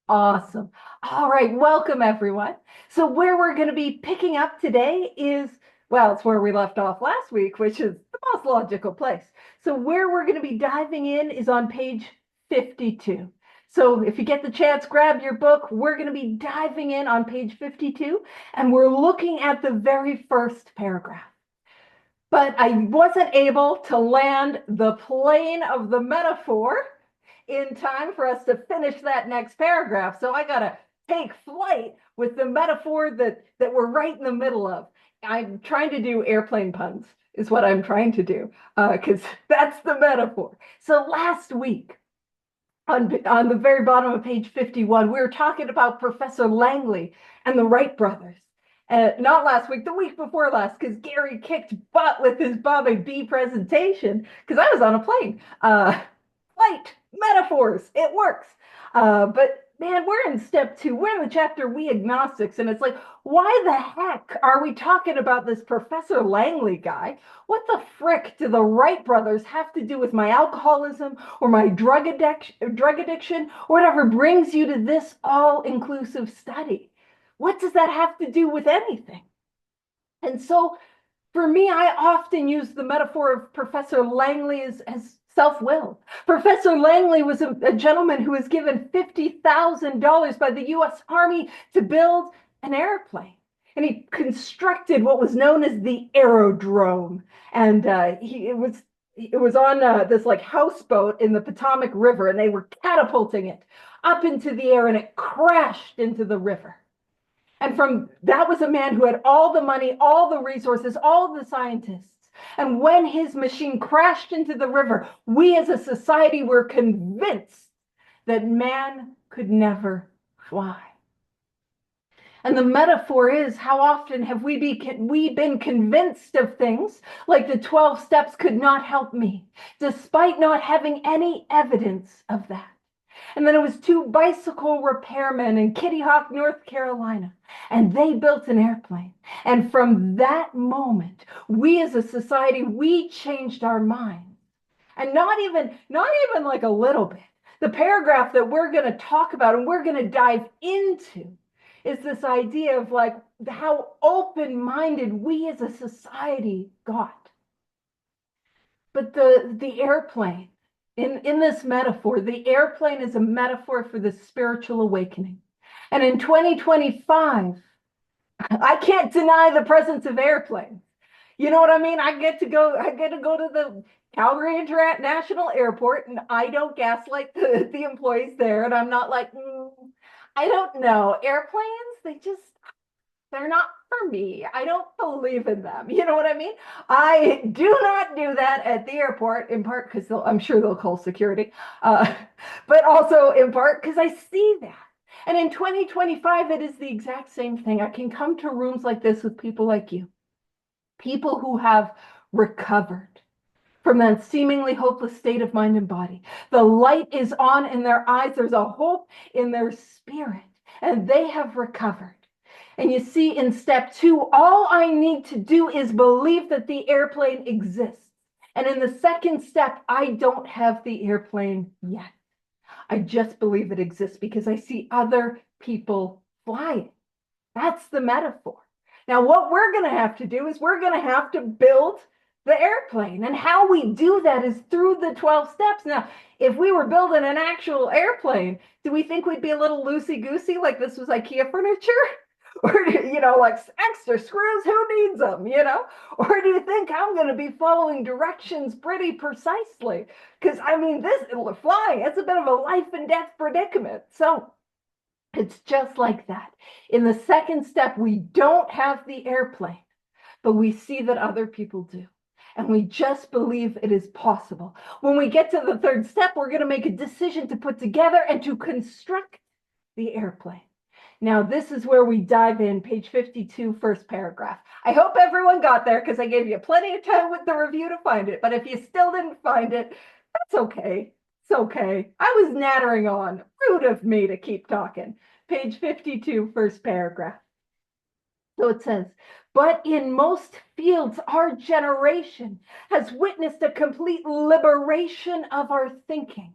Awesome. All right, welcome everyone. So where we're going to be picking up today is, well, it's where we left off last week, which is the most logical place. So where we're going to be diving in is on page 52. So if you get the chance, grab your book. We're going to be diving in on page 52, and we're looking at the very first paragraph. But I wasn't able to land the plane of the metaphor in time for us to finish that next paragraph. So I got to take flight with the metaphor that we're right in the middle of. I'm trying to do airplane puns, is what I'm trying to do, because that's the metaphor. So last week, on the very bottom of page 51, we were talking about Professor Langley and the Wright brothers. Not last week, the week before last, because Gary kicked butt with his Bobby B presentation, because I was on a plane. Flight, metaphors, it works. But man, we're in step 2. We're in the chapter We Agnostics, and it's like, why the heck are we talking about this Professor Langley guy? What the frick do the Wright brothers have to do with my alcoholism or my drug addiction, or whatever brings you to this all-inclusive study? What does that have to do with anything? And so for me, I often use the metaphor of Professor Langley as self-will. Professor Langley was a gentleman who was given $50,000 by the US Army to build an airplane. And he constructed what was known as the aerodrome. And it was on this like houseboat in the Potomac River, and they were catapulting it up into the air, and it crashed into the river. And from that was a man who had all the money, all the resources, all the scientists. And when his machine crashed into the river, we as a society were convinced that man could never fly. And the metaphor is, how often have we been convinced of things like the 12 steps could not help me, despite not having any evidence of that? And then it was 2 bicycle repairmen in Kitty Hawk, North Carolina, and they built an airplane. And from that moment, we as a society, we changed our minds. And not even like a little bit. The paragraph that we're going to talk about and we're going to dive into is this idea of like how open-minded we as a society got. But the airplane, in this metaphor, the airplane is a metaphor for the spiritual awakening. And in 2025, I can't deny the presence of airplanes. You know what I mean? I get to go to the Calgary International Airport, and I don't gaslight the employees there. And I'm not like, I don't know. Airplanes, they're not for me. I don't believe in them. You know what I mean? I do not do that at the airport, in part because I'm sure they'll call security, but also in part because I see that. And in 2025, it is the exact same thing. I can come to rooms like this with people like you, people who have recovered from that seemingly hopeless state of mind and body. The light is on in their eyes. There's a hope in their spirit, and they have recovered. And you see, in step 2, all I need to do is believe that the airplane exists. And in the second step, I don't have the airplane yet. I just believe it exists because I see other people flying. That's the metaphor. Now, what we're going to have to do is we're going to have to build the airplane. And how we do that is through the 12 steps. Now, if we were building an actual airplane, do we think we'd be a little loosey-goosey like this was IKEA furniture? Or, like extra screws, who needs them, Or do you think I'm going to be following directions pretty precisely? Because, this flying, it's a bit of a life and death predicament. So it's just like that. In the second step, we don't have the airplane, but we see that other people do. And we just believe it is possible. When we get to the third step, we're going to make a decision to put together and to construct the airplane. Now, this is where we dive in, page 52, first paragraph. I hope everyone got there because I gave you plenty of time with the review to find it. But if you still didn't find it, that's okay. It's okay. I was nattering on. Rude of me to keep talking. Page 52, first paragraph. So it says, but in most fields, our generation has witnessed a complete liberation of our thinking.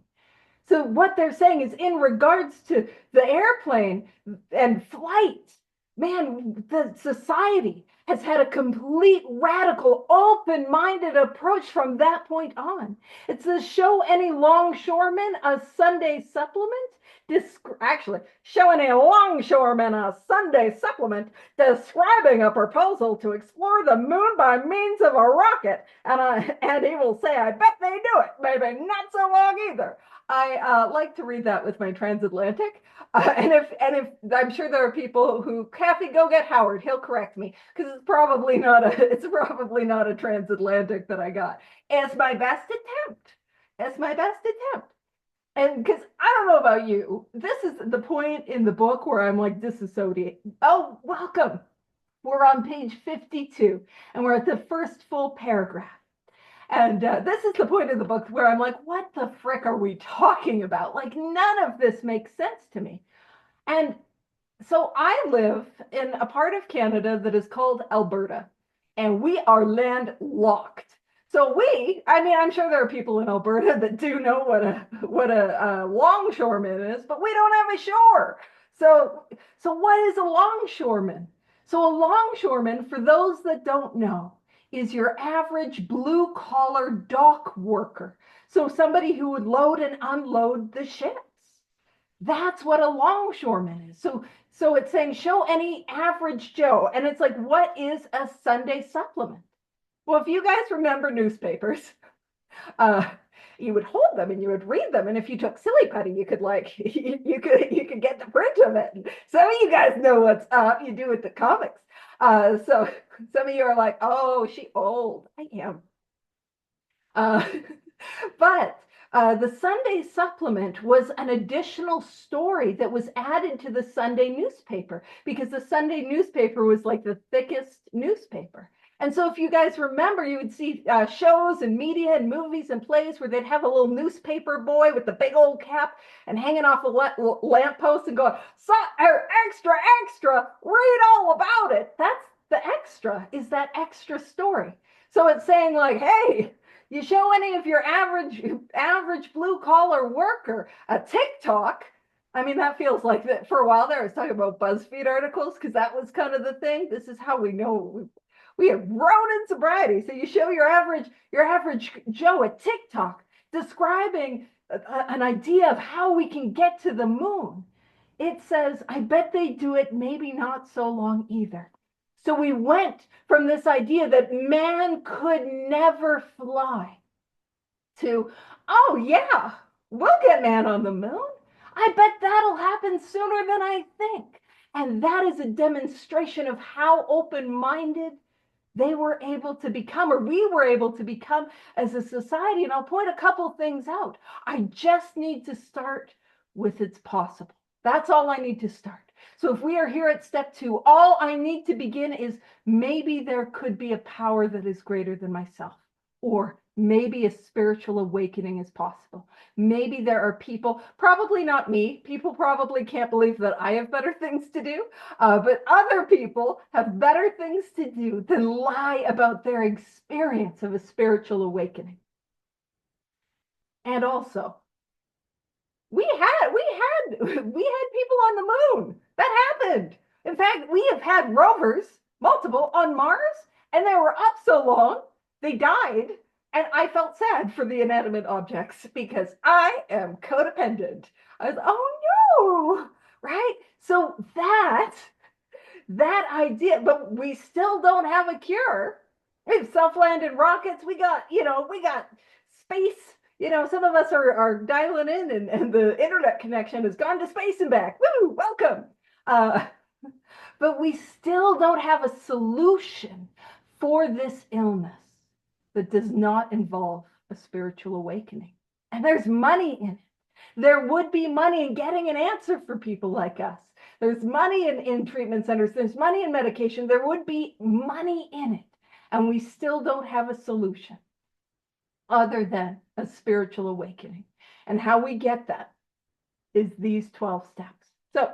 So what they're saying is in regards to the airplane and flight, man, the society has had a complete radical open-minded approach from that point on. It says show any longshoreman a Sunday supplement. Actually, showing a longshoreman a Sunday supplement describing a proposal to explore the moon by means of a rocket, and he will say, "I bet they do it. Maybe not so long either." I like to read that with my transatlantic, and if I'm sure there are people who, Kathy, go get Howard. He'll correct me because it's probably not a transatlantic that I got. It's my best attempt. It's my best attempt. And because I don't know about you, this is the point in the book where I'm like disassociate. Oh, welcome. We're on page 52, and we're at the first full paragraph. And this is the point of the book where I'm like, what the frick are we talking about? Like, none of this makes sense to me. And so I live in a part of Canada that is called Alberta, and we are landlocked. So I'm sure there are people in Alberta that do know what a longshoreman is, but we don't have a shore. So what is a longshoreman? So a longshoreman, for those that don't know, is your average blue collar dock worker. So somebody who would load and unload the ships. That's what a longshoreman is. So it's saying show any average Joe. And it's like, what is a Sunday supplement? Well, if you guys remember newspapers, uh, you would hold them and you would read them. And if you took Silly Putty, you could you could get the print of it. Some of you guys know what's up. You do with the comics. So some of you are like, oh, she old. I am. Uh, but the Sunday supplement was an additional story that was added to the Sunday newspaper because the Sunday newspaper was like the thickest newspaper. And so if you guys remember, you would see shows and media and movies and plays where they'd have a little newspaper boy with the big old cap and hanging off a lamppost and going, extra, extra, read all about it. That's the extra, is that extra story. So it's saying like, hey, you show any of your average blue collar worker a TikTok. I mean, that feels like that for a while there. I was talking about BuzzFeed articles because that was kind of the thing. This is how we know we have grown in sobriety. So you show your average Joe a TikTok describing an idea of how we can get to the moon. It says, I bet they do it maybe not so long either. So we went from this idea that man could never fly to, oh yeah, we'll get man on the moon. I bet that'll happen sooner than I think. And that is a demonstration of how open-minded they were able to become, or we were able to become as a society. And I'll point a couple things out. I just need to start with it's possible. That's all I need to start. So if we are here at step 2, all I need to begin is maybe there could be a power that is greater than myself, or maybe a spiritual awakening is possible. Maybe there are people, probably not me, people probably can't believe that I have better things to do, but other people have better things to do than lie about their experience of a spiritual awakening. And also, we had people on the moon. That happened. In fact, we have had rovers, multiple, on Mars, and they were up so long, they died. And I felt sad for the inanimate objects because I am codependent. I was, oh no, right? So that idea, but we still don't have a cure. We have self-landed rockets. We got space. Some of us are dialing in, and the internet connection has gone to space and back. Woo, welcome. But we still don't have a solution for this illness that does not involve a spiritual awakening. And there's money in it. There would be money in getting an answer for people like us. There's money in treatment centers. There's money in medication. There would be money in it. And we still don't have a solution other than a spiritual awakening. And how we get that is these 12 steps. So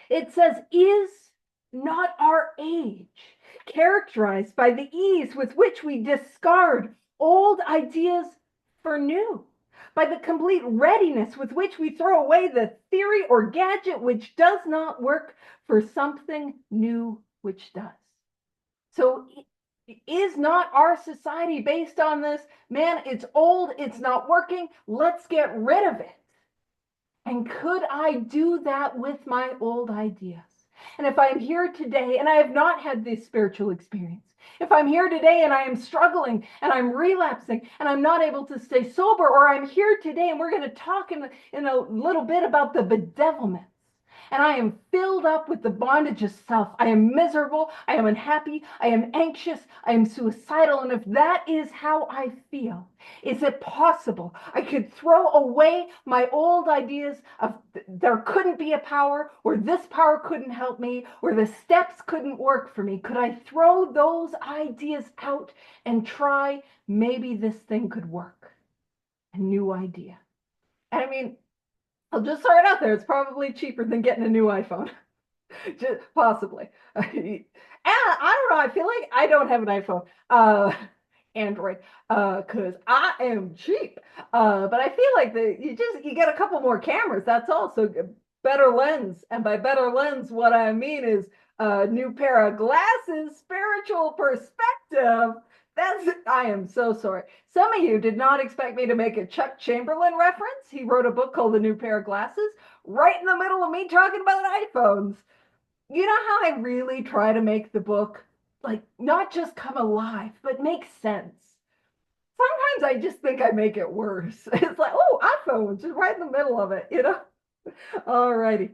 it says, is not our age characterized by the ease with which we discard old ideas for new, by the complete readiness with which we throw away the theory or gadget which does not work for something new which does. So is not our society based on this? Man, it's old, it's not working, let's get rid of it. And could I do that with my old ideas? And if I'm here today and I have not had this spiritual experience, if I'm here today and I am struggling and I'm relapsing and I'm not able to stay sober, or I'm here today and we're going to talk in a little bit about the bedevilments, and I am filled up with the bondage of self. I am miserable. I am unhappy. I am anxious. I am suicidal. And if that is how I feel, is it possible I could throw away my old ideas of there couldn't be a power, or this power couldn't help me, or the steps couldn't work for me? Could I throw those ideas out and try maybe this thing could work? A new idea. And I mean, I'll just throw it out there. It's probably cheaper than getting a new iPhone. Just possibly. And I don't know. I feel like I don't have an iPhone, Android, because I am cheap. But I feel like you get a couple more cameras. That's all. So better lens, and by better lens, what I mean is a new pair of glasses, spiritual perspective. I am so sorry. Some of you did not expect me to make a Chuck Chamberlain reference. He wrote a book called The New Pair of Glasses, right in the middle of me talking about iPhones. You know how I really try to make the book, like, not just come alive, but make sense. Sometimes I just think I make it worse. It's like, oh, iPhones, just right in the middle of it, you know? All righty.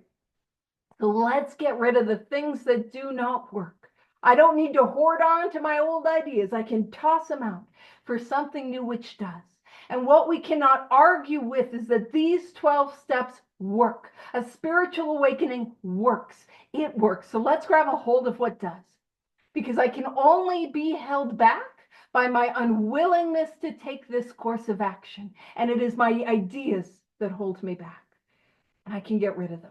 So let's get rid of the things that do not work. I don't need to hoard on to my old ideas. I can toss them out for something new which does. And what we cannot argue with is that these 12 steps work. A spiritual awakening works. It works. So let's grab a hold of what does. Because I can only be held back by my unwillingness to take this course of action. And it is my ideas that hold me back. And I can get rid of those.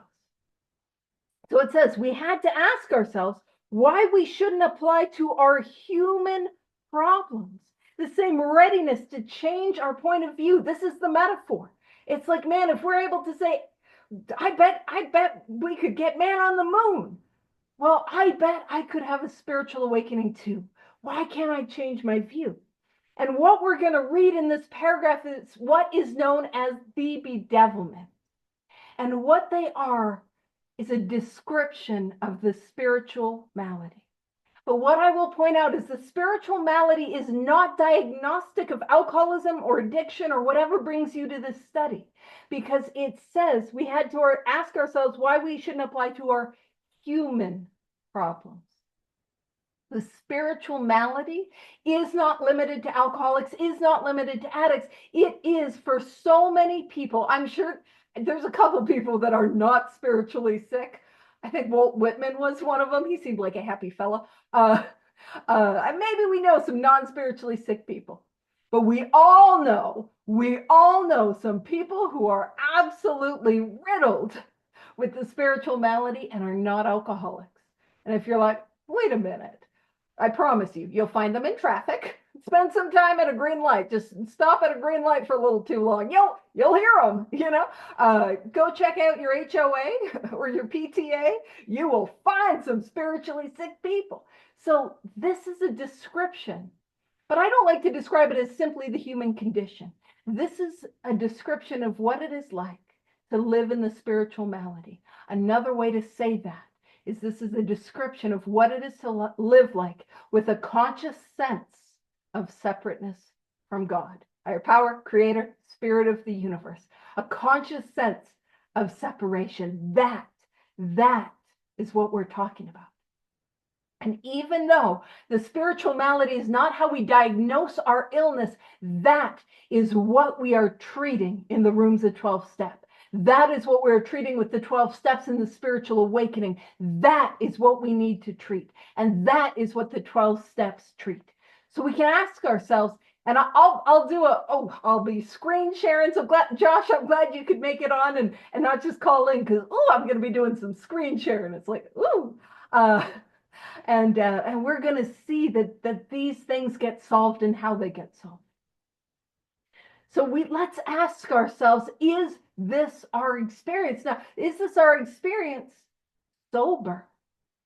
So it says we had to ask ourselves why we shouldn't apply to our human problems the same readiness to change our point of view. This is the metaphor. It's like, man, if we're able to say, I bet we could get man on the moon. Well, I bet I could have a spiritual awakening too. Why can't I change my view? And what we're going to read in this paragraph is what is known as the bedevilments. And what they are is a description of the spiritual malady. But what I will point out is the spiritual malady is not diagnostic of alcoholism or addiction or whatever brings you to this study, because it says we had to ask ourselves why we shouldn't apply to our human problems. The spiritual malady is not limited to alcoholics, is not limited to addicts. It is for so many people. I'm sure there's a couple people that are not spiritually sick. I think Walt Whitman was one of them. He seemed like a happy fella. Maybe we know some non-spiritually sick people, but we all know some people who are absolutely riddled with the spiritual malady and are not alcoholics. And if you're like, wait a minute, I promise you, you'll find them in traffic. Spend some time at a green light. Just stop at a green light for a little too long. You'll hear them, you know. Go check out your HOA or your PTA. You will find some spiritually sick people. So this is a description, but I don't like to describe it as simply the human condition. This is a description of what it is like to live in the spiritual malady. Another way to say that is this is a description of what it is to live like with a conscious sense of separateness from God, higher power, creator, spirit of the universe, a conscious sense of separation. That is what we're talking about. And even though the spiritual malady is not how we diagnose our illness, that is what we are treating in the rooms of 12 step. That is what we're treating with the 12 steps in the spiritual awakening. That is what we need to treat. And that is what the 12 steps treat. So we can ask ourselves, and I'll be screen sharing. So glad, Josh, I'm glad you could make it on and not just call in, because, I'm going to be doing some screen sharing. It's like, and we're going to see that these things get solved and how they get solved. So let's ask ourselves, is this our experience? Now, is this our experience sober?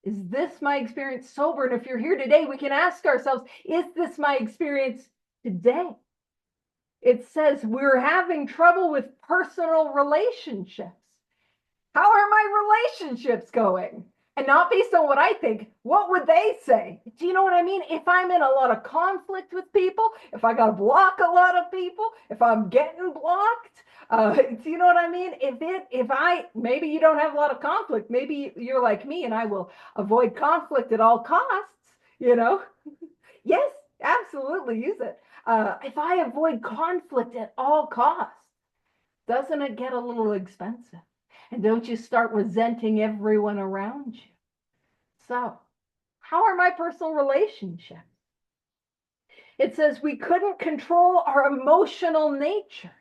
Is this my experience sober? And if you're here today, we can ask ourselves, is this my experience today? It says we're having trouble with personal relationships. How are my relationships going? And not based on what I think, what would they say? Do you know what I mean? If I'm in a lot of conflict with people, if I got to block a lot of people, if I'm getting blocked, do you know what I mean? Maybe you don't have a lot of conflict. Maybe you're like me and I will avoid conflict at all costs, you know? Yes, absolutely use it. If I avoid conflict at all costs, doesn't it get a little expensive? And don't you start resenting everyone around you? So, how are my personal relationships? It says we couldn't control our emotional natures.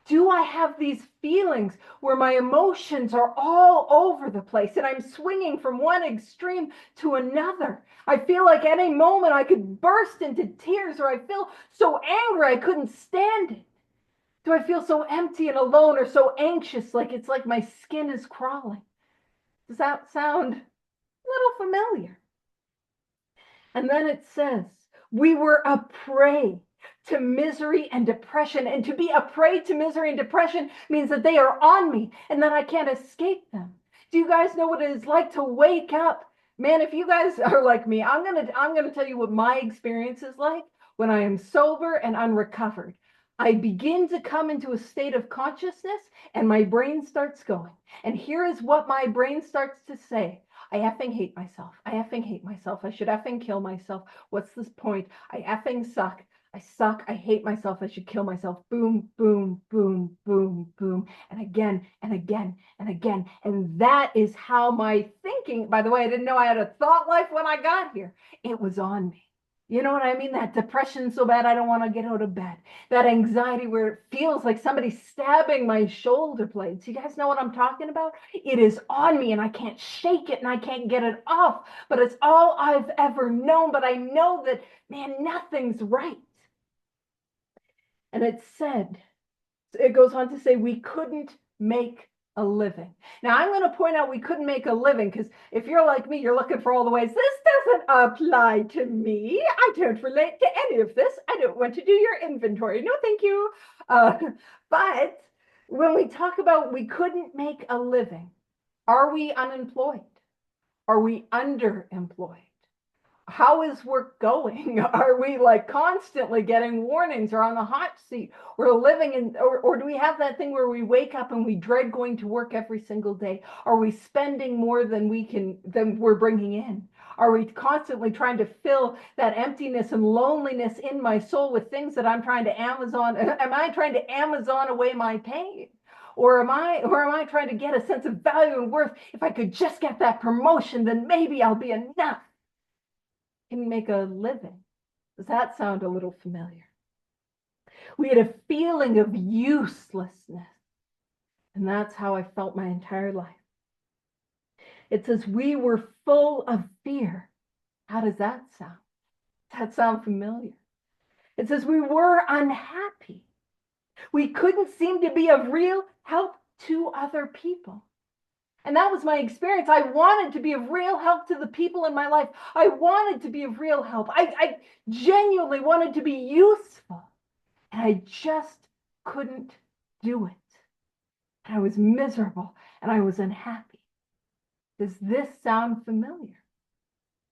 Do I have these feelings where my emotions are all over the place and I'm swinging from one extreme to another? I feel like at any moment I could burst into tears, or I feel so angry I couldn't stand it. Do I feel so empty and alone, or so anxious, like it's like my skin is crawling? Does that sound a little familiar? And then it says, we were a prey to misery and depression. And to be a prey to misery and depression means that they are on me and that I can't escape them. Do you guys know what it is like to wake up? Man, if you guys are like me, I'm gonna tell you what my experience is like when I am sober and unrecovered. I begin to come into a state of consciousness and my brain starts going. And here is what my brain starts to say. I effing hate myself. I effing hate myself. I should effing kill myself. What's this point? I effing suck. I suck. I hate myself. I should kill myself. Boom, boom, boom, boom, boom. And again, and again, and again. And that is how my thinking, by the way, I didn't know I had a thought life when I got here. It was on me. You know what I mean? That depression so bad I don't want to get out of bed. That anxiety where it feels like somebody's stabbing my shoulder blades. You guys know what I'm talking about? It is on me and I can't shake it and I can't get it off. But it's all I've ever known. But I know that, man, nothing's right. And it goes on to say, we couldn't make a living. Now, I'm going to point out we couldn't make a living because if you're like me, you're looking for all the ways. This doesn't apply to me. I don't relate to any of this. I don't want to do your inventory. No, thank you. But when we talk about we couldn't make a living, are we unemployed? Are we underemployed? How is work going? Are we like constantly getting warnings or on the hot seat? We're living in, or do we have that thing where we wake up and we dread going to work every single day? Are we spending more than we're bringing in? Are we constantly trying to fill that emptiness and loneliness in my soul with things that I'm trying to Amazon? Am I trying to Amazon away my pain? Or am I trying to get a sense of value and worth? If I could just get that promotion, then maybe I'll be enough. Can make a living. Does that sound a little familiar? We had a feeling of uselessness. And that's how I felt my entire life. It says we were full of fear. How does that sound? Does that sound familiar? It says we were unhappy. We couldn't seem to be of real help to other people. And that was my experience. I wanted to be of real help to the people in my life. I wanted to be of real help. I genuinely wanted to be useful. And I just couldn't do it. And I was miserable and I was unhappy. Does this sound familiar?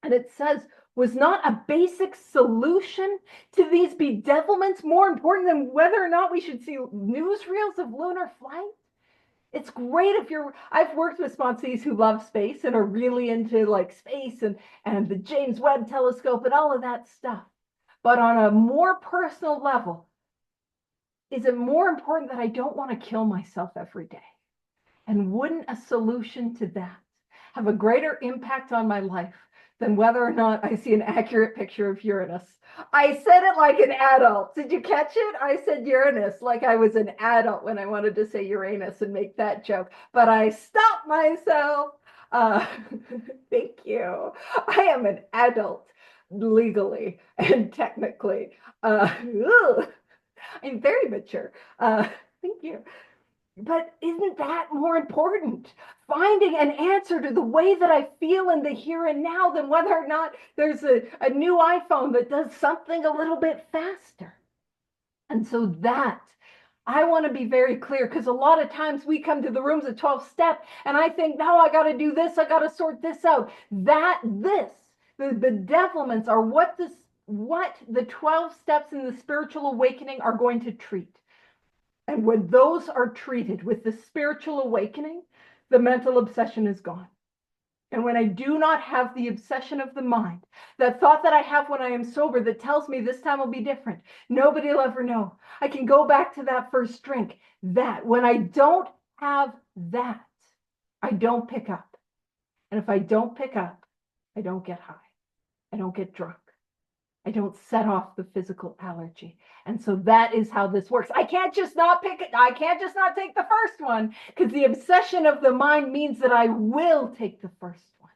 And it says, was not a basic solution to these bedevilments more important than whether or not we should see newsreels of lunar flight? It's great if I've worked with sponsees who love space and are really into like space and the James Webb telescope and all of that stuff. But on a more personal level, is it more important that I don't want to kill myself every day? And wouldn't a solution to that have a greater impact on my life than whether or not I see an accurate picture of Uranus? I said it like an adult. Did you catch it? I said Uranus like I was an adult when I wanted to say Uranus and make that joke. But I stopped myself. Thank you. I am an adult legally and technically. I'm very mature. Thank you. But isn't that more important? Finding an answer to the way that I feel in the here and now than whether or not there's a new iPhone that does something a little bit faster. And so that I want to be very clear, because a lot of times we come to the rooms of 12 step and I think, no, I got to do this. I got to sort this out. The bedevilments are what the 12 steps in the spiritual awakening are going to treat. And when those are treated with the spiritual awakening, the mental obsession is gone. And when I do not have the obsession of the mind, that thought that I have when I am sober that tells me this time will be different, nobody will ever know. I can go back to that first drink. That when I don't have that, I don't pick up. And if I don't pick up, I don't get high. I don't get drunk. I don't set off the physical allergy. And so that is how this works. I can't just not pick it. I can't just not take the first one, because the obsession of the mind means that I will take the first one.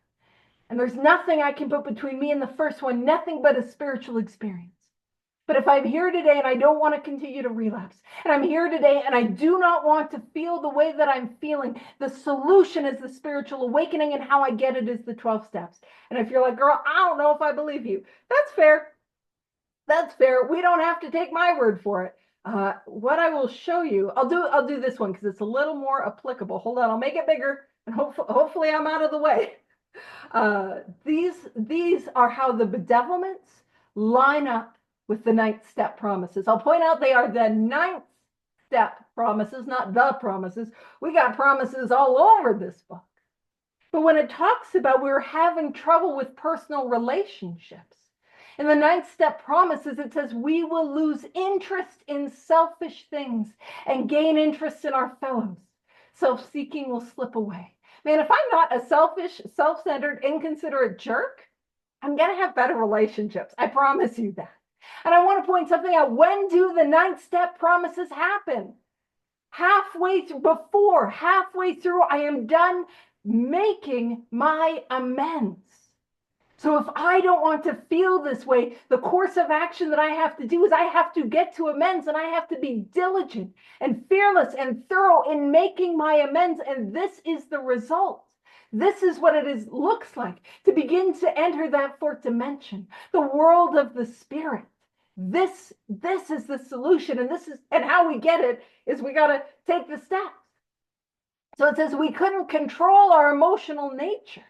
And there's nothing I can put between me and the first one, nothing but a spiritual experience. But if I'm here today and I don't want to continue to relapse, and I'm here today and I do not want to feel the way that I'm feeling, the solution is the spiritual awakening, and how I get it is the 12 steps. And if you're like, girl, I don't know if I believe you, that's fair. That's fair. We don't have to take my word for it. What I will show you, I'll do this one because it's a little more applicable. Hold on, I'll make it bigger, and hopefully I'm out of the way. These are how the bedevilments line up with the 9th step promises. I'll point out they are the 9th step promises, not the promises. We got promises all over this book. But when it talks about we're having trouble with personal relationships, in the 9th step promises, it says we will lose interest in selfish things and gain interest in our fellows. Self-seeking will slip away. Man, if I'm not a selfish, self-centered, inconsiderate jerk, I'm going to have better relationships. I promise you that. And I want to point something out. When do the 9th step promises happen? Halfway through, I am done making my amends. So if I don't want to feel this way, the course of action that I have to do is I have to get to amends, and I have to be diligent and fearless and thorough in making my amends. And this is the result. This is what it looks like to begin to enter that 4th dimension, the world of the spirit. This is the solution, and how we get it is we got to take the steps. So it says we couldn't control our emotional nature.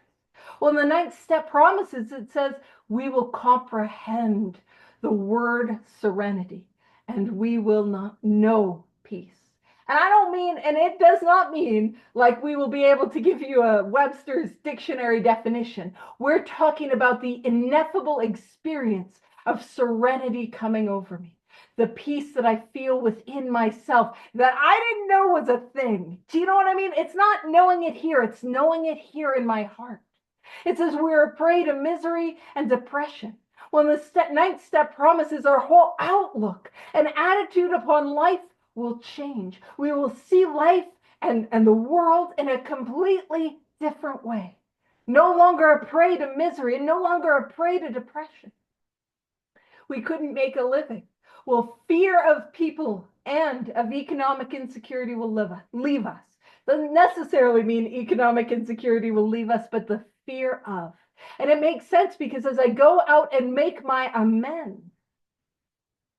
Well, in the 9th step promises, it says we will comprehend the word serenity, and we will not know peace. And I don't mean, and it does not mean like we will be able to give you a Webster's dictionary definition. We're talking about the ineffable experience of serenity coming over me. The peace that I feel within myself that I didn't know was a thing. Do you know what I mean? It's not knowing it here. It's knowing it here in my heart. It says we're a prey to misery and depression. When the 9th step promises our whole outlook and attitude upon life will change. We will see life and the world in a completely different way. No longer a prey to misery and no longer a prey to depression. We couldn't make a living. Well, fear of people and of economic insecurity will leave us. Doesn't necessarily mean economic insecurity will leave us, but the fear of. And it makes sense because as I go out and make my amends,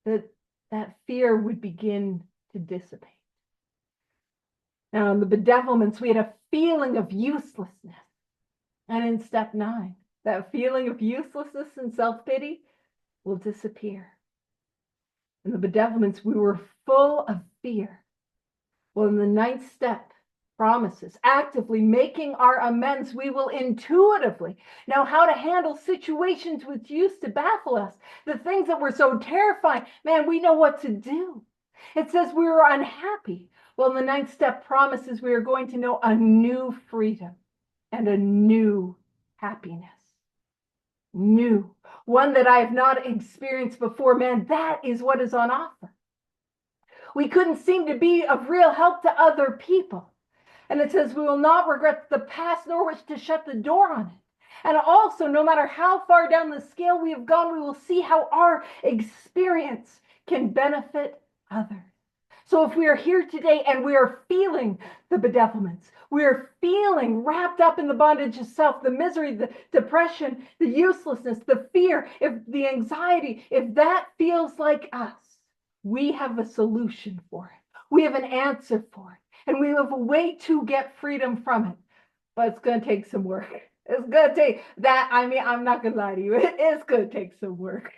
that fear would begin to dissipate. Now, in the bedevilments, we had a feeling of uselessness. And in step 9, that feeling of uselessness and self-pity will disappear. In the bedevilments, we were full of fear. Well, in the 9th step promises, actively making our amends, we will intuitively know how to handle situations which used to baffle us. The things that were so terrifying, man, we know what to do. It says we were unhappy. Well, in the 9th step promises, we are going to know a new freedom and a new happiness. New. One that I have not experienced before. Man, that is what is on offer. We couldn't seem to be of real help to other people. And it says we will not regret the past nor wish to shut the door on it. And also, no matter how far down the scale we have gone, we will see how our experience can benefit others. So if we are here today and we are feeling the bedevilments, we are feeling wrapped up in the bondage of self, the misery, the depression, the uselessness, the fear, if the anxiety, if that feels like us, we have a solution for it. We have an answer for it. And we have a way to get freedom from it. But it's going to take some work. It's going to take that. I mean, I'm not going to lie to you. It is going to take some work.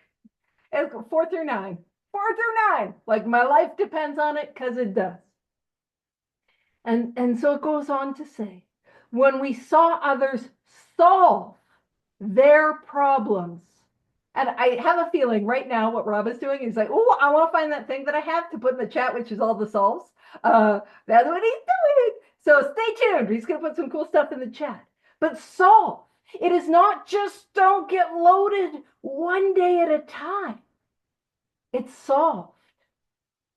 It's 4 through 9. 4 through 9. Like my life depends on it because it does. And so it goes on to say, when we saw others solve their problems, and I have a feeling right now what Rob is doing is like, oh, I want to find that thing that I have to put in the chat, which is all the solves. That's what he's doing. So stay tuned. He's going to put some cool stuff in the chat. But solve. It is not just don't get loaded one day at a time. It's solved.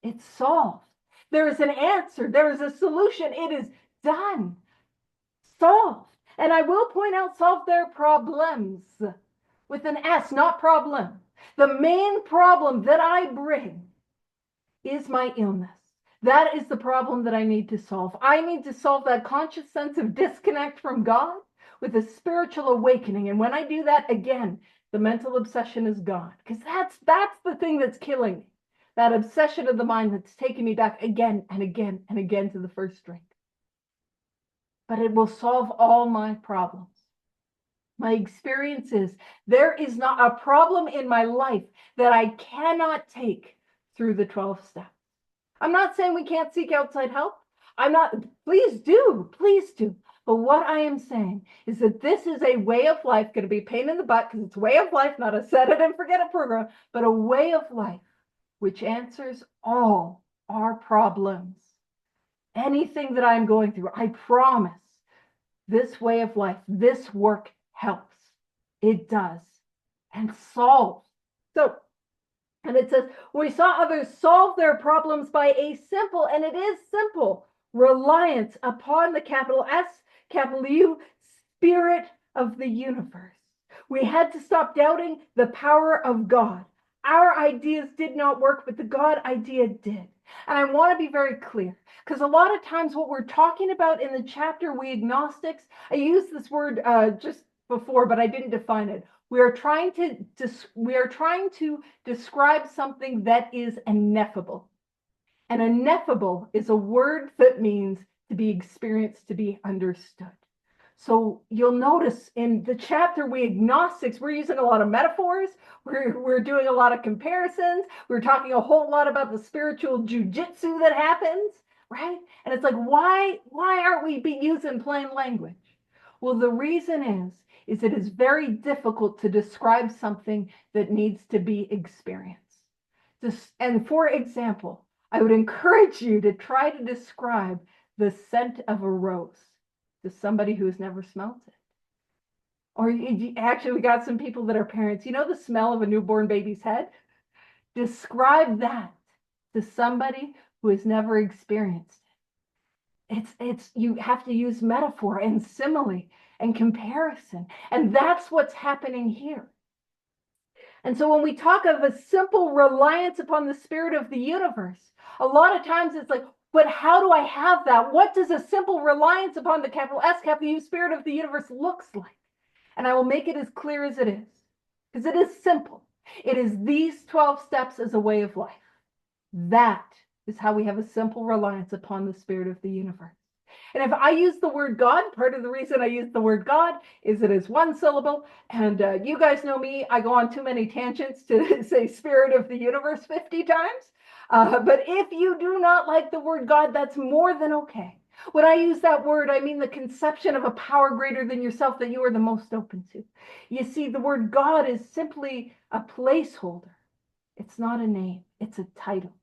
It's solved. There is an answer. There is a solution. It is done. Solved. And I will point out, solve their problems with an S, not problem. The main problem that I bring is my illness. That is the problem that I need to solve. I need to solve that conscious sense of disconnect from God with a spiritual awakening. And when I do that, again, the mental obsession is gone. Because that's the thing that's killing me. That obsession of the mind that's taking me back again and again and again to the first drink. But it will solve all my problems. My experience is there is not a problem in my life that I cannot take through the 12 steps. I'm not saying we can't seek outside help. Please do. But what I am saying is that this is a way of life, going to be a pain in the butt because it's a way of life, not a set it and forget it program, but a way of life which answers all our problems. Anything that I'm going through, I promise this way of life, this work helps. It does. And solves. So, and it says, we saw others solve their problems by a simple, and it is simple, reliance upon the capital S, capital U, Spirit of the universe. We had to stop doubting the power of God. Our ideas did not work, but the God idea did. And I want to be very clear, because a lot of times what we're talking about in the chapter, we agnostics, I used this word just before, but I didn't define it. We are trying to describe something that is ineffable. And ineffable is a word that means to be experienced, to be understood. So you'll notice in the chapter, we agnostics, we're using a lot of metaphors. We're doing a lot of comparisons. We're talking a whole lot about the spiritual jujitsu that happens, right? And it's like, why aren't we using plain language? Well, the reason is it is very difficult to describe something that needs to be experienced. And for example, I would encourage you to try to describe the scent of a rose to somebody who has never smelled it. Or actually, we got some people that are parents. You know the smell of a newborn baby's head? Describe that to somebody who has never experienced it. You have to use metaphor and simile and comparison. And that's what's happening here. And so when we talk of a simple reliance upon the Spirit of the universe, a lot of times it's like, but how do I have that? What does a simple reliance upon the capital S, capital U, Spirit of the universe looks like? And I will make it as clear as it is, because it is simple. It is these 12 steps as a way of life. That is how we have a simple reliance upon the Spirit of the universe. And if I use the word God, part of the reason I use the word God is it is one syllable. And you guys know me, I go on too many tangents to say Spirit of the universe 50 times. But if you do not like the word God, that's more than okay. When I use that word, I mean the conception of a power greater than yourself that you are the most open to. You see, the word God is simply a placeholder. It's not a name. It's a title.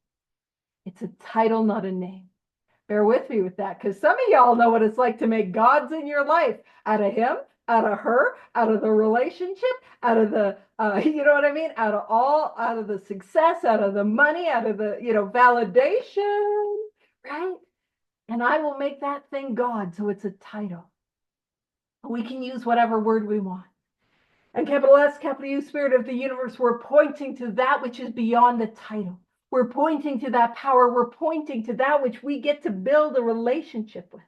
It's a title, not a name. Bear with me with that, because some of y'all know what it's like to make gods in your life out of him, out of her, out of the relationship, out of the, you know what I mean? Out of the success, out of the money, out of the, validation, right? And I will make that thing God, so it's a title. We can use whatever word we want. And capital S, capital U, Spirit of the universe, we're pointing to that which is beyond the title. We're pointing to that power. We're pointing to that which we get to build a relationship with.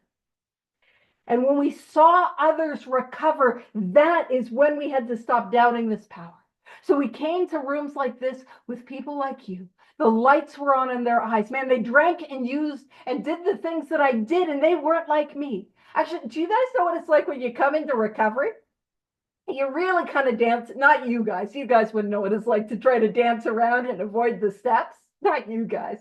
And when we saw others recover, that is when we had to stop doubting this power. So we came to rooms like this with people like you. The lights were on in their eyes. Man, they drank and used and did the things that I did, and they weren't like me. Actually, do you guys know what it's like when you come into recovery? You really kind of dance, not you guys. You guys wouldn't know what it's like to try to dance around and avoid the steps. Not you guys.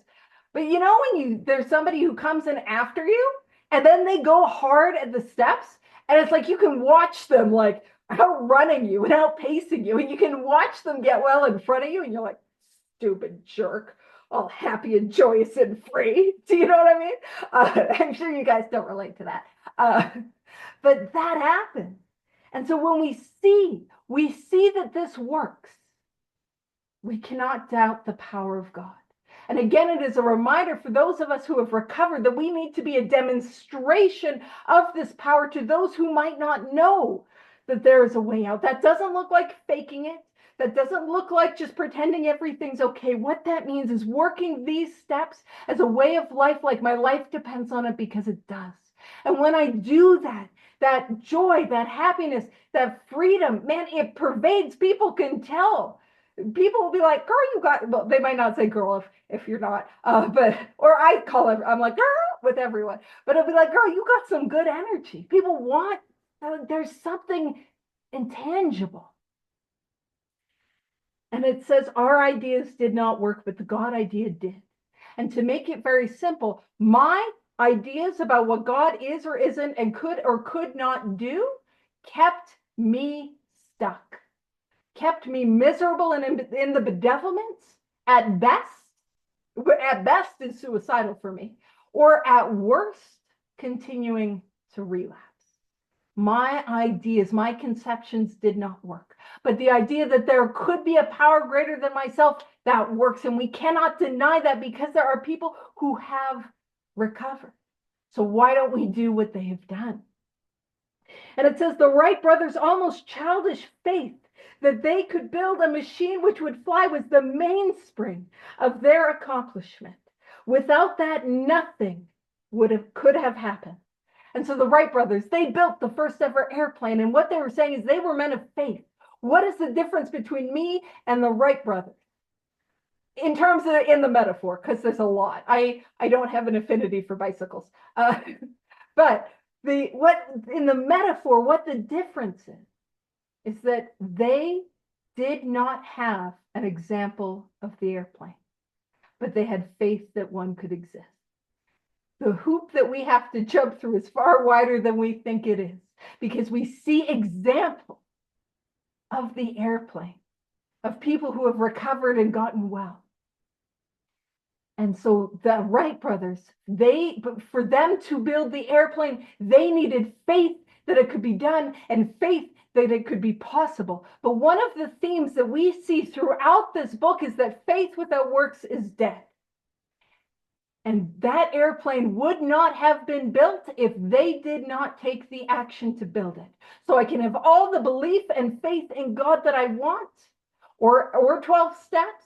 But you know when there's somebody who comes in after you and then they go hard at the steps, and it's like you can watch them like outrunning you and outpacing you, and you can watch them get well in front of you, and you're like, stupid jerk, all happy and joyous and free. Do you know what I mean? I'm sure you guys don't relate to that. But that happens. And so when we see that this works, we cannot doubt the power of God. And again, it is a reminder for those of us who have recovered that we need to be a demonstration of this power to those who might not know that there is a way out. That doesn't look like faking it. That doesn't look like just pretending everything's okay. What that means is working these steps as a way of life, like my life depends on it, because it does. And when I do that, that joy, that happiness, that freedom, man, it pervades. People can tell. People will be like, girl, you got, well, they might not say girl if you're not, or I call it, I'm like, girl, with everyone, but it'll be like, girl, you got some good energy. People want, there's something intangible. And it says our ideas did not work, but the God idea did. And to make it very simple, my ideas about what God is or isn't and could or could not do kept me stuck, kept me miserable and in the bedevilments at best. At best is suicidal for me, or at worst, continuing to relapse. My ideas, my conceptions did not work. But the idea that there could be a power greater than myself, that works. And we cannot deny that because there are people who have recovered. So why don't we do what they have done? And it says the Wright brothers' almost childish faith that they could build a machine which would fly was the mainspring of their accomplishment. Without that, nothing could have happened. And so the Wright brothers, they built the first ever airplane. And what they were saying is they were men of faith. What is the difference between me and the Wright brothers? In terms of in the metaphor, because there's a lot. I don't have an affinity for bicycles. But what in the metaphor, what the difference is that they did not have an example of the airplane, but they had faith that one could exist. The hoop that we have to jump through is far wider than we think it is, because we see example of the airplane, of people who have recovered and gotten well. And so the Wright brothers, for them to build the airplane, they needed faith that it could be done and faith that it could be possible. But one of the themes that we see throughout this book is that faith without works is dead. And that airplane would not have been built if they did not take the action to build it. So I can have all the belief and faith in God that I want, or 12 steps,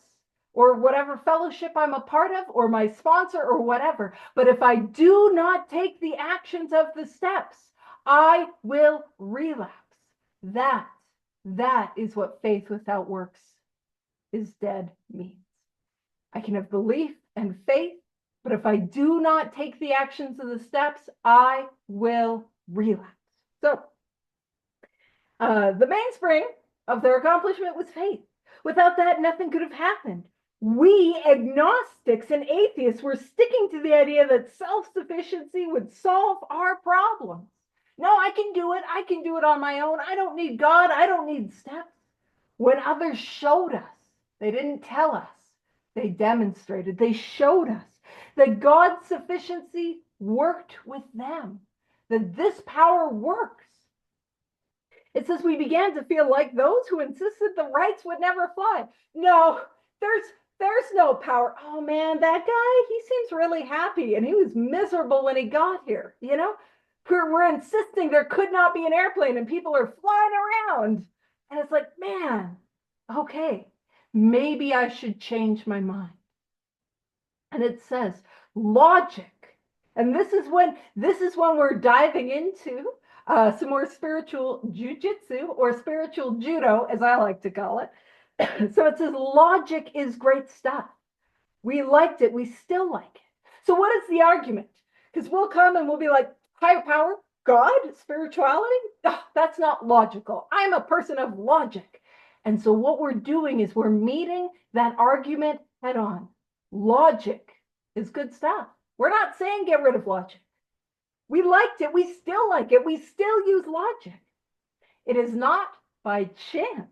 or whatever fellowship I'm a part of, or my sponsor, or whatever. But if I do not take the actions of the steps, I will relapse. That is what faith without works is dead means. I can have belief and faith, but if I do not take the actions of the steps, I will relapse. So the mainspring of their accomplishment was faith. Without that, nothing could have happened. We agnostics and atheists were sticking to the idea that self-sufficiency would solve our problems. No, I can do it. I can do it on my own. I don't need God. I don't need steps. When others showed us, they didn't tell us. They demonstrated, they showed us that God's sufficiency worked with them, that this power works. It says we began to feel like those who insisted the Wrights would never fly. No, there's no power. Oh man, that guy, he seems really happy and he was miserable when he got here. You know, we're insisting there could not be an airplane and people are flying around. And it's like, man, okay, maybe I should change my mind. And it says logic. And this is when we're diving into some more spiritual jujitsu, or spiritual judo, as I like to call it. So it says logic is great stuff. We liked it. We still like it. So what is the argument? Because we'll come and we'll be like, higher power, God, spirituality? Oh, that's not logical. I'm a person of logic. And so what we're doing is we're meeting that argument head on. Logic is good stuff. We're not saying get rid of logic. We liked it. We still like it. We still use logic. It is not by chance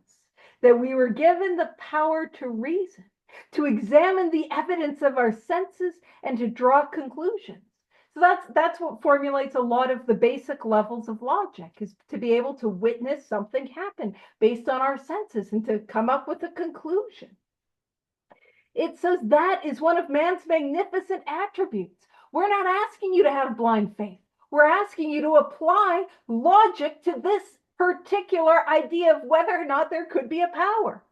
that we were given the power to reason, to examine the evidence of our senses, and to draw conclusions. So that's what formulates a lot of the basic levels of logic, is to be able to witness something happen based on our senses and to come up with a conclusion. It says that is one of man's magnificent attributes. We're not asking you to have blind faith. We're asking you to apply logic to this particular idea of whether or not there could be a power.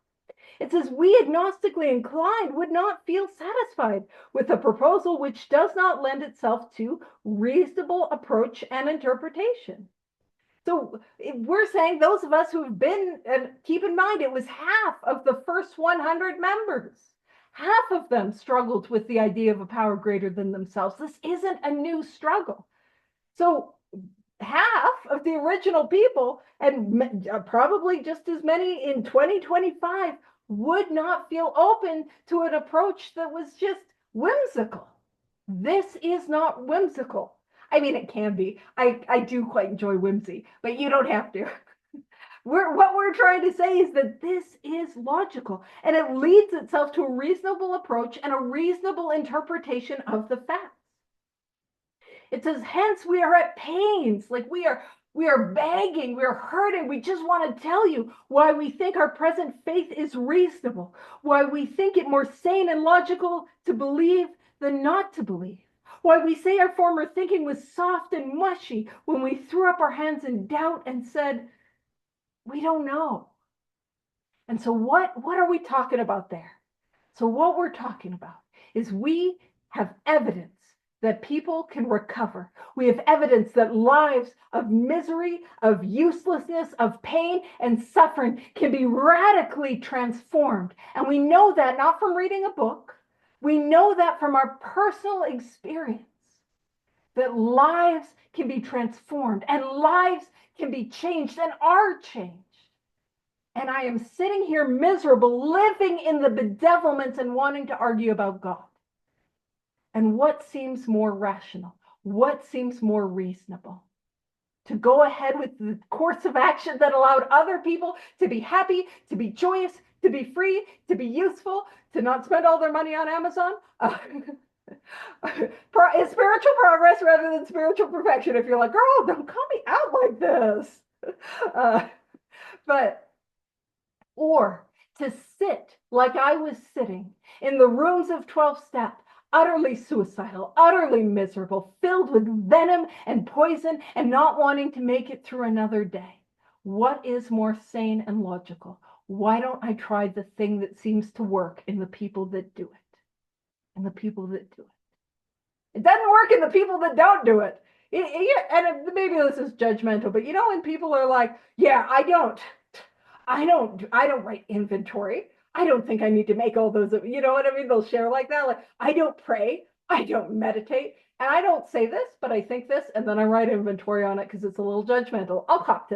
It says, we agnostically inclined would not feel satisfied with a proposal which does not lend itself to reasonable approach and interpretation. So we're saying those of us who have been, and keep in mind, it was half of the first 100 members. Half of them struggled with the idea of a power greater than themselves. This isn't a new struggle. So half of the original people, and probably just as many in 2025, would not feel open to an approach that was just whimsical. This is not whimsical. I mean, it can be. I do quite enjoy whimsy, but you don't have to. What we're trying to say is that this is logical, and it leads itself to a reasonable approach and a reasonable interpretation of the facts. It says, hence we are at pains, like we are begging, we are hurting. We just want to tell you why we think our present faith is reasonable, why we think it more sane and logical to believe than not to believe, why we say our former thinking was soft and mushy when we threw up our hands in doubt and said, we don't know. And so what are we talking about there? So what we're talking about is we have evidence that people can recover. We have evidence that lives of misery, of uselessness, of pain and suffering can be radically transformed. And we know that not from reading a book. We know that from our personal experience, that lives can be transformed and lives can be changed and are changed. And I am sitting here miserable, living in the bedevilments and wanting to argue about God. And what seems more rational? What seems more reasonable? To go ahead with the course of action that allowed other people to be happy, to be joyous, to be free, to be useful, to not spend all their money on Amazon? Spiritual progress rather than spiritual perfection. If you're like, girl, don't call me out like this. Or to sit like I was sitting in the rooms of 12 Step, utterly suicidal, utterly miserable, filled with venom and poison and not wanting to make it through another day. What is more sane and logical? Why don't I try the thing that seems to work in the people that do it? And the people that do it. It doesn't work in the people that don't do it. And maybe this is judgmental, but when people are like, yeah, I don't write inventory. I don't think I need to make all those, you know what I mean? They'll share like that. Like, I don't pray. I don't meditate. And I don't say this, but I think this. And then I write inventory on it because it's a little judgmental. I'll cop to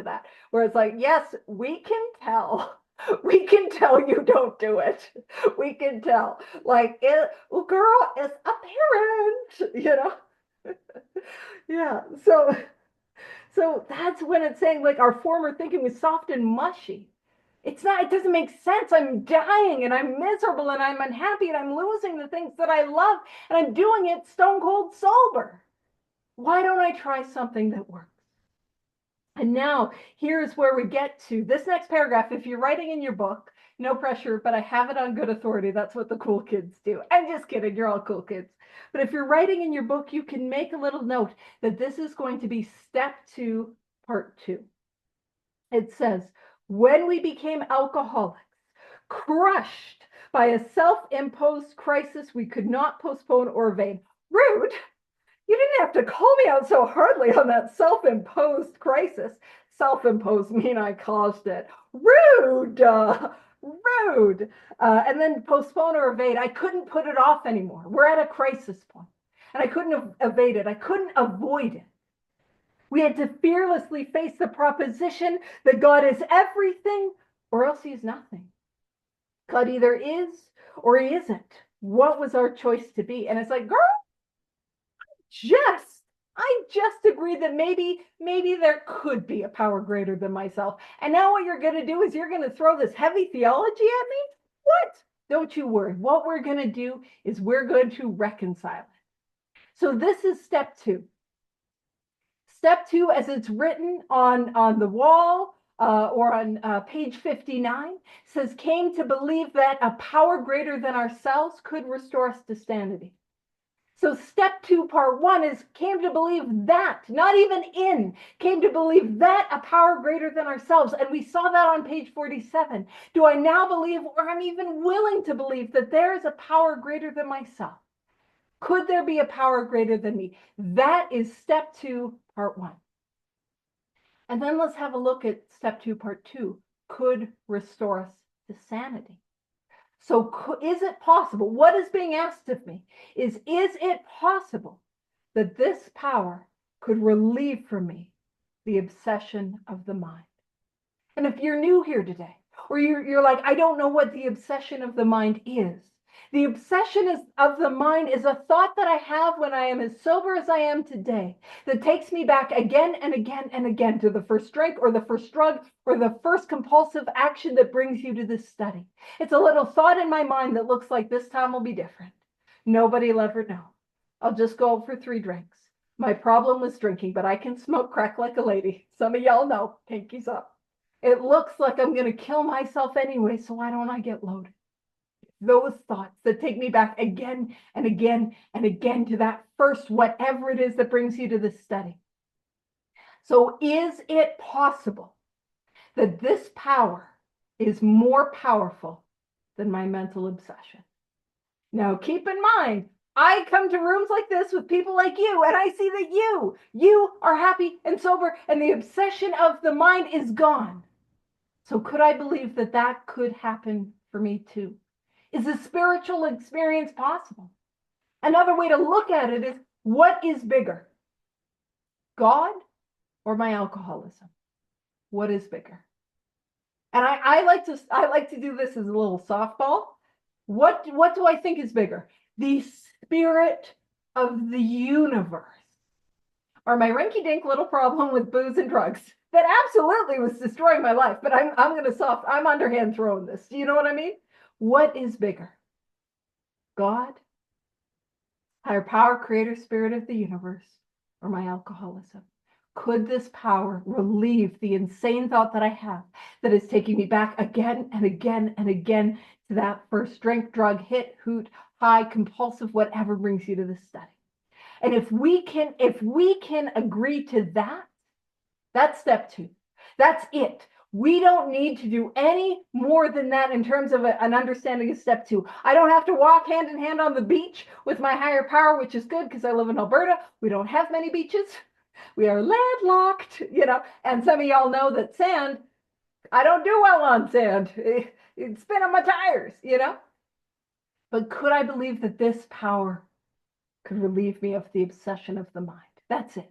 that. Where it's like, yes, we can tell. We can tell you don't do it. We can tell. Like, well, girl, it's apparent, Yeah. So that's when it's saying like our former thinking was soft and mushy. It's not, it doesn't make sense. I'm dying and I'm miserable and I'm unhappy and I'm losing the things that I love and I'm doing it stone cold sober. Why don't I try something that works? And now here's where we get to this next paragraph. If you're writing in your book, no pressure, but I have it on good authority. That's what the cool kids do. I'm just kidding. You're all cool kids. But if you're writing in your book, you can make a little note that this is going to be step 2, part 2. It says, when we became alcoholics, crushed by a self-imposed crisis we could not postpone or evade. Rude. You didn't have to call me out so hardly on that self-imposed crisis. Self-imposed mean I caused it. Rude. Rude. And then postpone or evade. I couldn't put it off anymore. We're at a crisis point, and I couldn't evade it. I couldn't avoid it. We had to fearlessly face the proposition that God is everything or else he is nothing. God either is or he isn't. What was our choice to be? And it's like, girl, I just agreed that maybe there could be a power greater than myself. And now what you're going to do is you're going to throw this heavy theology at me? What? Don't you worry. What we're going to do is we're going to reconcile it. So this is step 2. Step 2, as it's written on the wall or on page 59, says, came to believe that a power greater than ourselves could restore us to sanity. So step 2, part 1 is came to believe that, not even in, came to believe that a power greater than ourselves. And we saw that on page 47. Do I now believe, or I'm even willing to believe, that there is a power greater than myself? Could there be a power greater than me? That is step 2, part 1. And then let's have a look at step 2, part 2, could restore us to sanity. So is it possible? What is being asked of me is it possible that this power could relieve from me the obsession of the mind? And if you're new here today, or you're like, I don't know what the obsession of the mind is. The obsession of the mind is a thought that I have when I am as sober as I am today that takes me back again and again and again to the first drink or the first drug or the first compulsive action that brings you to this study. It's a little thought in my mind that looks like this time will be different. Nobody will ever know. I'll just go out for 3 drinks. My problem was drinking, but I can smoke crack like a lady. Some of y'all know, pinkies up. It looks like I'm going to kill myself anyway, so why don't I get loaded? Those thoughts that take me back again and again and again to that first whatever it is that brings you to this study. So is it possible that this power is more powerful than my mental obsession? Now keep in mind, I come to rooms like this with people like you, and I see that you are happy and sober, and the obsession of the mind is gone. So could I believe that that could happen for me too? Is a spiritual experience possible? Another way to look at it is, what is bigger? God or my alcoholism? What is bigger? And I like to do this as a little softball. What do I think is bigger? The spirit of the universe, or my rinky-dink little problem with booze and drugs that absolutely was destroying my life, but I'm underhand throwing this. Do you know what I mean? What is bigger? God, higher power, creator, spirit of the universe, or my alcoholism? Could this power relieve the insane thought that I have that is taking me back again and again and again to that first drink, drug, hit, hoot, high, compulsive, whatever brings you to this study? And if we can agree to that, that's step 2. That's it. We don't need to do any more than that in terms of an understanding of step 2. I don't have to walk hand in hand on the beach with my higher power, which is good because I live in Alberta. We don't have many beaches. We are landlocked, and some of y'all know that sand, I don't do well on sand. It's spinning my tires, But could I believe that this power could relieve me of the obsession of the mind? That's it.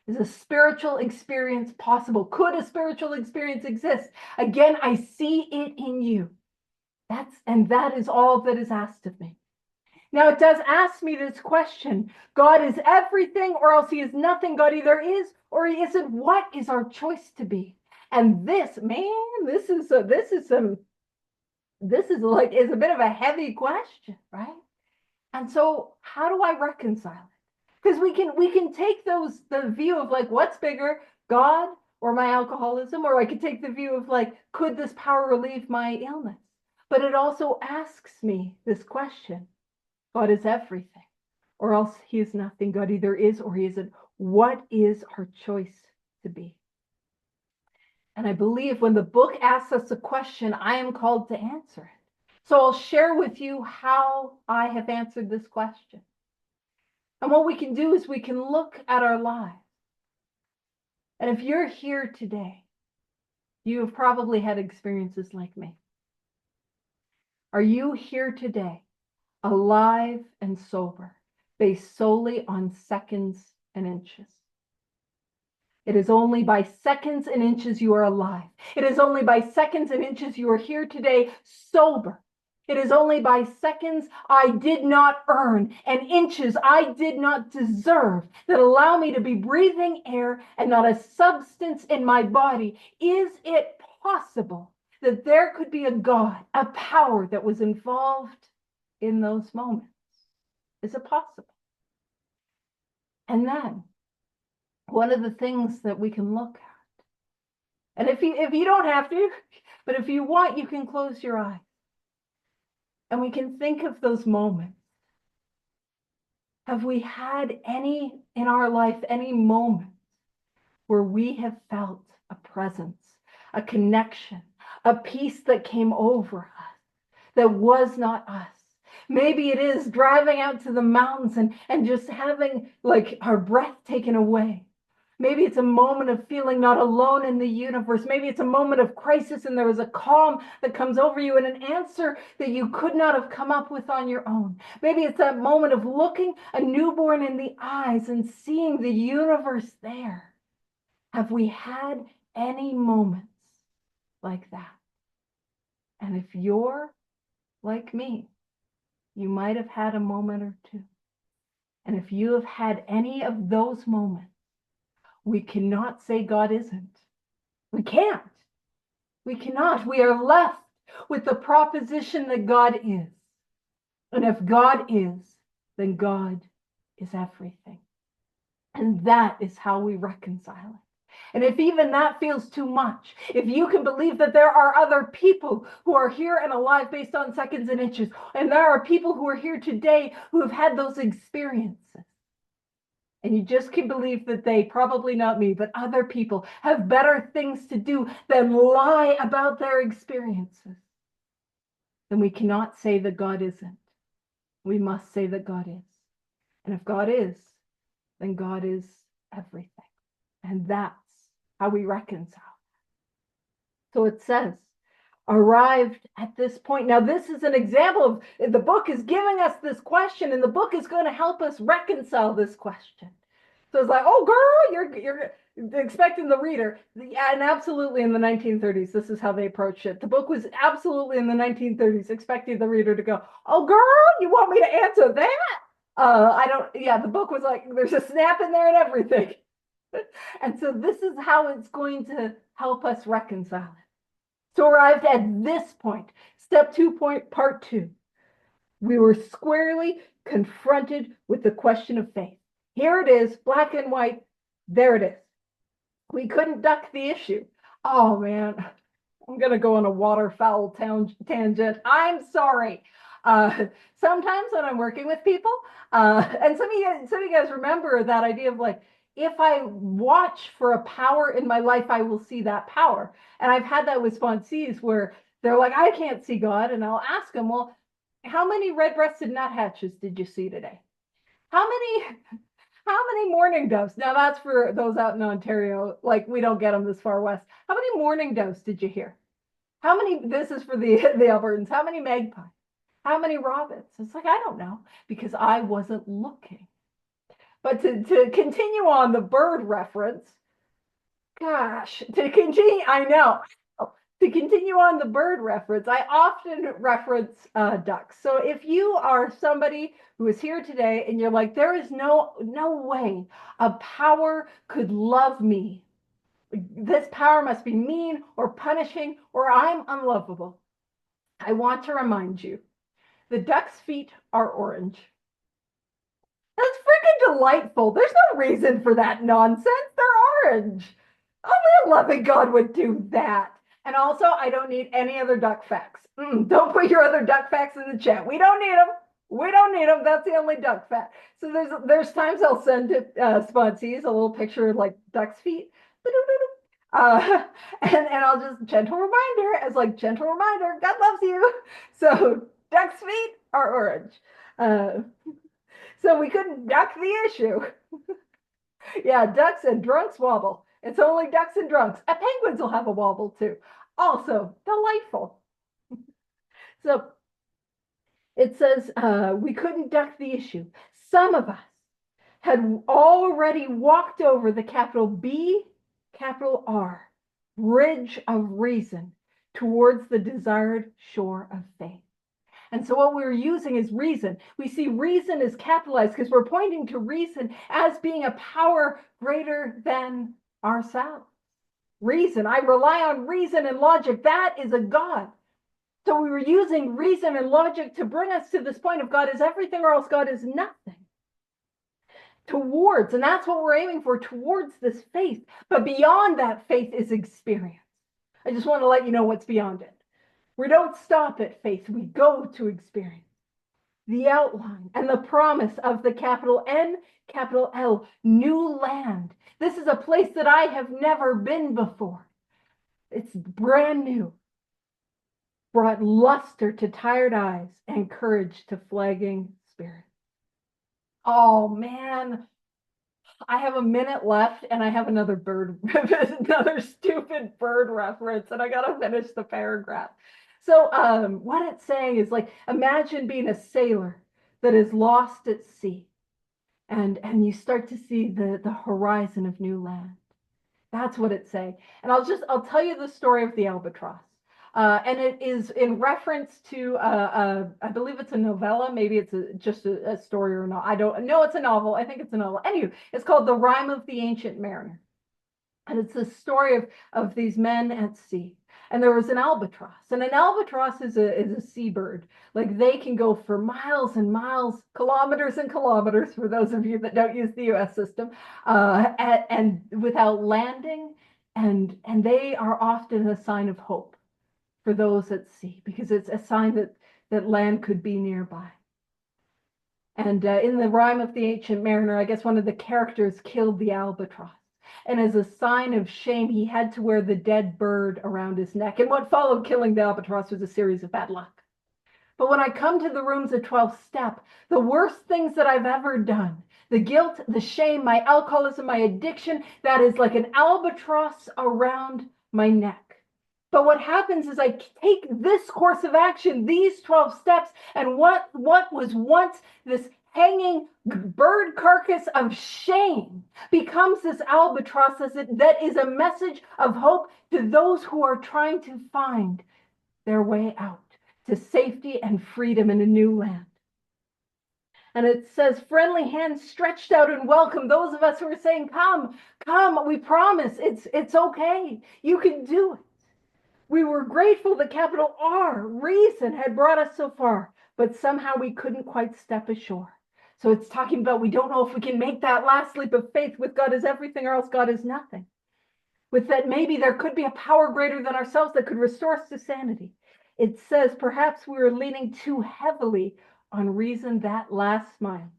Is a spiritual experience possible? Could a spiritual experience exist? Again, I see it in you. That is all that is asked of me. Now, it does ask me this question. God is everything or else he is nothing. God either is or he isn't. What is our choice to be? And this a bit of a heavy question, right? And so how do I reconcile it? Because we can take the view of like, what's bigger, God or my alcoholism? Or I could take the view of like, could this power relieve my illness? But it also asks me this question. God is everything, or else he is nothing. God either is or he isn't. What is our choice to be? And I believe when the book asks us a question, I am called to answer it. So I'll share with you how I have answered this question. And what we can do is we can look at our lives. And if you're here today, you have probably had experiences like me. Are you here today, alive and sober, based solely on seconds and inches? It is only by seconds and inches you are alive. It is only by seconds and inches you are here today sober. It is only by seconds I did not earn and inches I did not deserve that allow me to be breathing air and not a substance in my body. Is it possible that there could be a God, a power that was involved in those moments? Is it possible? And then one of the things that we can look at, and if you don't have to, but if you want, you can close your eyes. And we can think of those moments. Have we had any in our life, any moments where we have felt a presence, a connection, a peace that came over us, that was not us? Maybe it is driving out to the mountains and just having like our breath taken away. Maybe it's a moment of feeling not alone in the universe. Maybe it's a moment of crisis and there is a calm that comes over you and an answer that you could not have come up with on your own. Maybe it's that moment of looking a newborn in the eyes and seeing the universe there. Have we had any moments like that? And if you're like me, you might have had a moment or two. And if you have had any of those moments, we cannot say God isn't. We can't. We cannot. We are left with the proposition that God is. And if God is, then God is everything. And that is how we reconcile it. And if even that feels too much, if you can believe that there are other people who are here and alive based on seconds and inches, and there are people who are here today who have had those experiences, and you just can believe that they, probably not me, but other people have better things to do than lie about their experiences, then we cannot say that God isn't. We must say that God is. And if God is, then God is everything. And that's how we reconcile. So it says, arrived at this point. Now, this is an example of the book is giving us this question, and the book is going to help us reconcile this question. So it's like, oh, girl, you're expecting the reader. Yeah, and absolutely in the 1930s, this is how they approached it. The book was absolutely in the 1930s, expecting the reader to go, oh, girl, you want me to answer that? The book was like, there's a snap in there and everything. And so this is how it's going to help us reconcile it. So arrived at this point, step 2, part 2, we were squarely confronted with the question of faith. Here it is, black and white. There it is. We couldn't duck the issue. Oh man, I'm going to go on a waterfowl tangent. I'm sorry. Sometimes when I'm working with people, and some of you guys remember that idea of like, if I watch for a power in my life, I will see that power. And I've had that with sponsees where they're like, I can't see God. And I'll ask them, well, how many red-breasted nuthatches did you see today? How many mourning doves? Now that's for those out in Ontario, like we don't get them this far west. How many mourning doves did you hear? How many, this is for the Albertans, how many magpies? How many robins? It's like, I don't know, because I wasn't looking. But to continue on the bird reference, gosh, to continue, I know. To continue on the bird reference, I often reference ducks. So if you are somebody who is here today and you're like, there is no way a power could love me. This power must be mean or punishing or I'm unlovable. I want to remind you, the duck's feet are orange. That's freaking delightful. There's no reason for that nonsense. They're orange. Only a loving God would do that. And also, I don't need any other duck facts. Don't put your other duck facts in the chat. We don't need them. We don't need them. That's the only duck fact. So there's times I'll send to sponsees a little picture of like duck's feet. And I'll just gentle reminder as like gentle reminder, God loves you. So duck's feet are orange. Uh, so we couldn't duck the issue. Yeah, ducks and drunks wobble. It's only ducks and drunks. Penguins will have a wobble too. Also delightful. So it says we couldn't duck the issue. Some of us had already walked over the capital B, capital R, bridge of reason towards the desired shore of faith. And so what we're using is reason. We see reason is capitalized because we're pointing to reason as being a power greater than ourselves. Reason, I rely on reason and logic. That is a God. So we were using reason and logic to bring us to this point of God is everything or else God is nothing. Towards, and that's what we're aiming for, towards this faith. But beyond that faith is experience. I just want to let you know what's beyond it. We don't stop at faith, we go to experience. The outline and the promise of the capital N, capital L, new land. This is a place that I have never been before. It's brand new. Brought luster to tired eyes and courage to flagging spirits. Oh man, I have a minute left and I have another another stupid bird reference, and I gotta finish the paragraph. So what it's saying is like, imagine being a sailor that is lost at sea, and you start to see the horizon of new land. That's what it's saying. And I'll tell you the story of the albatross. And it is in reference to, I believe it's a novella. Maybe it's just a story or not. I don't know. It's a novel. I think it's a novel. Anyway, it's called The Rime of the Ancient Mariner. And it's the story of these men at sea. And there was an albatross. And an albatross is a seabird. Like they can go for miles and miles, kilometers and kilometers, for those of you that don't use the US system, and without landing. And they are often a sign of hope for those at sea, because it's a sign that land could be nearby. And in the Rime of the Ancient Mariner, I guess one of the characters killed the albatross. And as a sign of shame, he had to wear the dead bird around his neck. And what followed killing the albatross was a series of bad luck. But when I come to the rooms of 12th step, the worst things that I've ever done, the guilt, the shame, my alcoholism, my addiction, that is like an albatross around my neck. But what happens is I take this course of action, these 12 steps, and what was once this hanging bird carcass of shame becomes this albatross that is a message of hope to those who are trying to find their way out to safety and freedom in a new land. And it says, friendly hands stretched out and welcome those of us who are saying, come, we promise, it's okay, you can do it. We were grateful that capital R, reason, had brought us so far, but somehow we couldn't quite step ashore. So it's talking about we don't know if we can make that last leap of faith with God is everything or else God is nothing. With that, maybe there could be a power greater than ourselves that could restore us to sanity. It says perhaps we were leaning too heavily on reason that last mile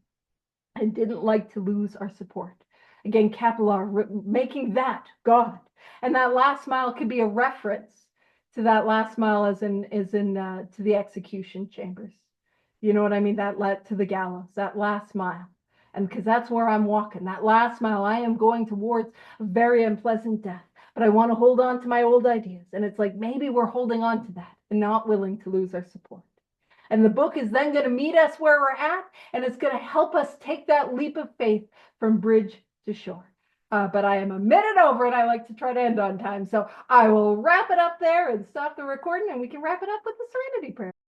and didn't like to lose our support. Again, capital R, making that God. And that last mile could be a reference to that last mile as in to the execution chambers. You know what I mean? That led to the gallows, that last mile. And because that's where I'm walking, that last mile, I am going towards a very unpleasant death. But I want to hold on to my old ideas. And it's like maybe we're holding on to that and not willing to lose our support. And the book is then going to meet us where we're at, and it's going to help us take that leap of faith from bridge to shore. But I am a minute over, and I like to try to end on time. So I will wrap it up there and stop the recording, and we can wrap it up with the Serenity Prayer.